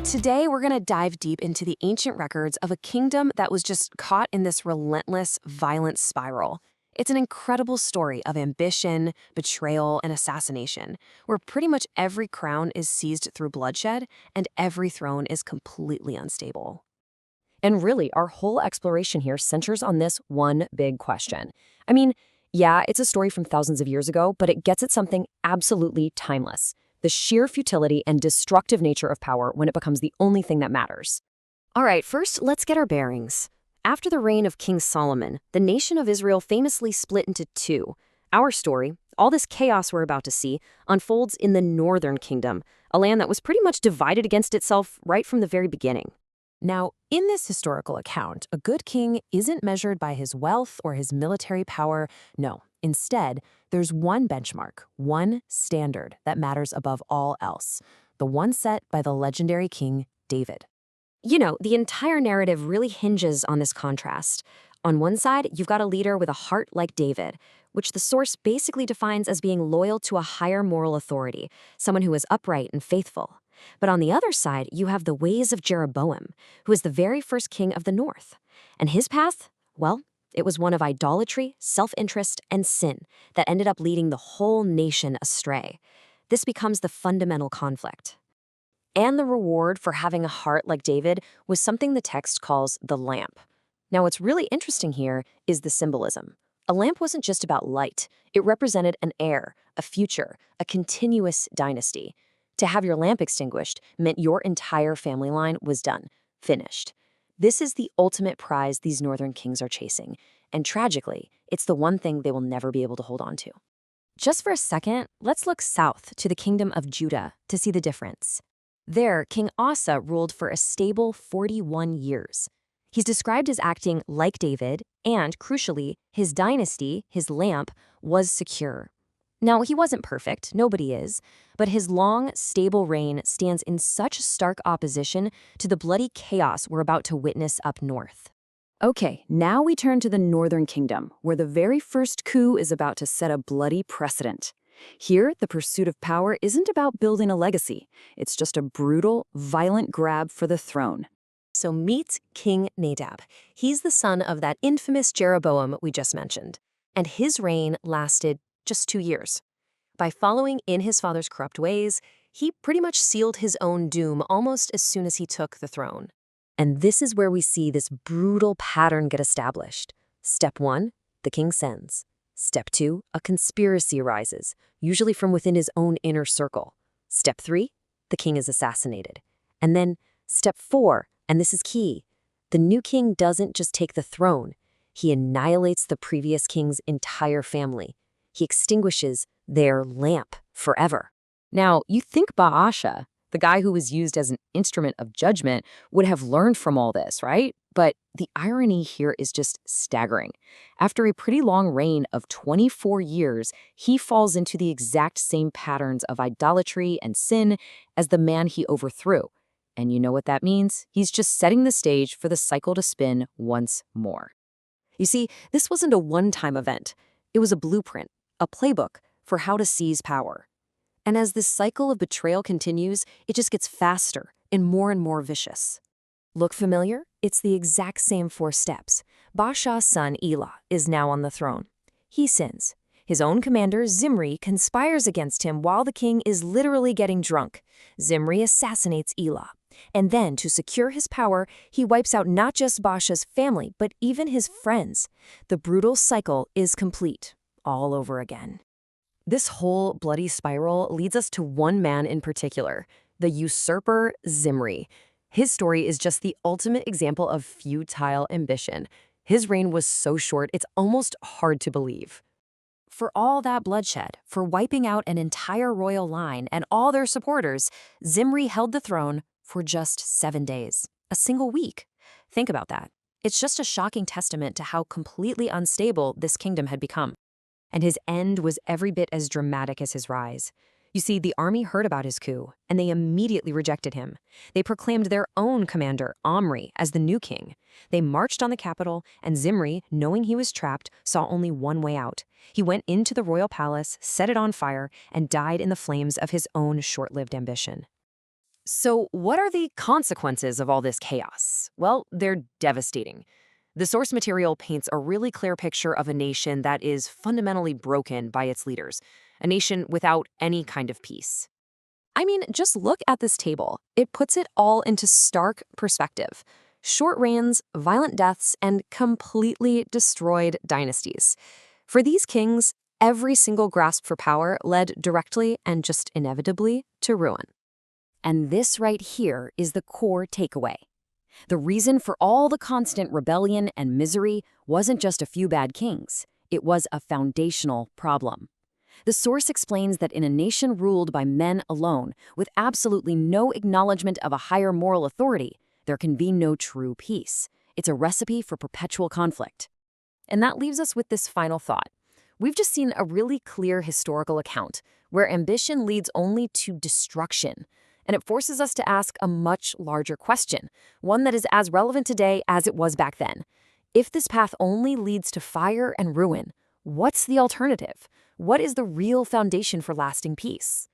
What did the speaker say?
Today, we're going to dive deep into the ancient records of a kingdom that was just caught in this relentless, violent spiral. It's an incredible story of ambition, betrayal, and assassination, where pretty much every crown is seized through bloodshed and every throne is completely unstable. And really, our whole exploration here centers on this one big question. I mean, yeah, it's a story from thousands of years ago, but it gets at something absolutely timeless: the sheer futility and destructive nature of power when it becomes the only thing that matters. All right, first, let's get our bearings. After the reign of King Solomon, the nation of Israel famously split into two. Our story, all this chaos we're about to see, unfolds in the northern kingdom, a land that was pretty much divided against itself right from the very beginning. Now, in this historical account, a good king isn't measured by his wealth or his military power. No, instead, there's one benchmark, one standard that matters above all else, the one set by the legendary King David. You know, the entire narrative really hinges on this contrast. On one side, you've got a leader with a heart like David, which the source basically defines as being loyal to a higher moral authority, someone who is upright and faithful. But on the other side, you have the ways of Jeroboam, who is the very first king of the north. And his path? Well, it was one of idolatry, self-interest, and sin that ended up leading the whole nation astray. This becomes the fundamental conflict. And the reward for having a heart like David was something the text calls the lamp. Now, what's really interesting here is the symbolism. A lamp wasn't just about light. It represented an heir, a future, a continuous dynasty. To have your lamp extinguished meant your entire family line was done, finished. This is the ultimate prize these northern kings are chasing, and tragically, it's the one thing they will never be able to hold on to. Just for a second, let's look south to the kingdom of Judah to see the difference. There, King Asa ruled for a stable 41 years. He's described as acting like David, and crucially, his dynasty, his lamp, was secure. Now, he wasn't perfect, nobody is, but his long, stable reign stands in such stark opposition to the bloody chaos we're about to witness up north. Okay, now we turn to the northern kingdom, where the very first coup is about to set a bloody precedent. Here, the pursuit of power isn't about building a legacy. It's just a brutal, violent grab for the throne. So meet King Nadab. He's the son of that infamous Jeroboam we just mentioned, and his reign lasted just 2 years. By following in his father's corrupt ways, he pretty much sealed his own doom almost as soon as he took the throne. And this is where we see this brutal pattern get established. Step 1, the king sins. Step 2, a conspiracy arises, usually from within his own inner circle. Step 3, the king is assassinated. And then step 4, and this is key, the new king doesn't just take the throne, he annihilates the previous king's entire family. He extinguishes their lamp forever. Now, you think Baasha, the guy who was used as an instrument of judgment, would have learned from all this, right? But the irony here is just staggering. After a pretty long reign of 24 years, he falls into the exact same patterns of idolatry and sin as the man he overthrew. And you know what that means? He's just setting the stage for the cycle to spin once more. You see, this wasn't a one-time event. It was a blueprint, a playbook for how to seize power. And as this cycle of betrayal continues, it just gets faster and more vicious. Look familiar? It's the exact same 4 steps. Baasha's son, Elah, is now on the throne. He sins. His own commander, Zimri, conspires against him while the king is literally getting drunk. Zimri assassinates Elah. And then, to secure his power, he wipes out not just Baasha's family, but even his friends. The brutal cycle is complete, all over again. This whole bloody spiral leads us to one man in particular, the usurper Zimri. His story is just the ultimate example of futile ambition. His reign was so short, it's almost hard to believe. For all that bloodshed, for wiping out an entire royal line and all their supporters, Zimri held the throne for just 7 days, a single week. Think about that. It's just a shocking testament to how completely unstable this kingdom had become. And his end was every bit as dramatic as his rise. You see, the army heard about his coup, and they immediately rejected him. They proclaimed their own commander, Omri, as the new king. They marched on the capital, and Zimri, knowing he was trapped, saw only one way out. He went into the royal palace, set it on fire, and died in the flames of his own short-lived ambition. So, what are the consequences of all this chaos? Well, they're devastating. The source material paints a really clear picture of a nation that is fundamentally broken by its leaders, a nation without any kind of peace. I mean, just look at this table. It puts it all into stark perspective. Short reigns, violent deaths, and completely destroyed dynasties. For these kings, every single grasp for power led directly and just inevitably to ruin. And this right here is the core takeaway. The reason for all the constant rebellion and misery wasn't just a few bad kings. It was a foundational problem. The source explains that in a nation ruled by men alone, with absolutely no acknowledgement of a higher moral authority, there can be no true peace. It's a recipe for perpetual conflict. And that leaves us with this final thought. We've just seen a really clear historical account where ambition leads only to destruction. And it forces us to ask a much larger question, one that is as relevant today as it was back then. If this path only leads to fire and ruin, what's the alternative? What is the real foundation for lasting peace?